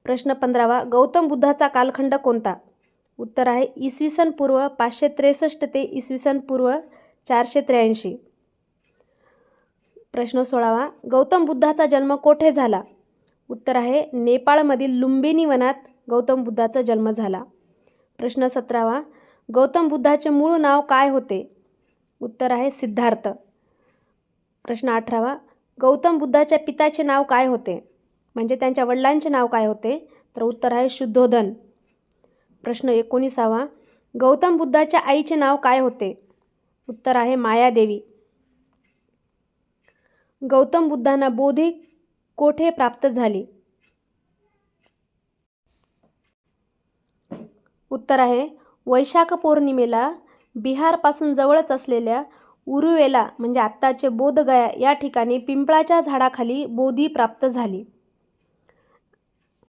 प्रश्न 15वा, गौतम बुद्धाचा कालखंड कोणता? उत्तर आहे इसवी सन पूर्व 563 ते इसवी सन पूर्व 483. प्रश्न 16वा, गौतम बुद्धाचा जन्म कोठे झाला? उत्तर आहे नेपाळमधील लुंबिनी वनात गौतम बुद्धाचा जन्म झाला. प्रश्न 17वा, गौतम बुद्धाचे मूळ नाव काय होते? उत्तर आहे सिद्धार्थ. प्रश्न 18वा, गौतम बुद्धाच्या पिताचे नाव काय होते? म्हणजे त्यांच्या वडिलांचे नाव काय होते? तर उत्तर आहे शुद्धोधन. प्रश्न 19वा, गौतम बुद्धाच्या आईचे नाव काय होते? उत्तर आहे मायादेवी. गौतम बुद्धांना बोधी कोठे प्राप्त झाली? उत्तर आहे वैशाख पौर्णिमेला बिहारपासून जवळच असलेल्या उरुवेला म्हणजे आत्ताचे बोधगया या ठिकाणी पिंपळाच्या झाडाखाली बोधी प्राप्त झाली.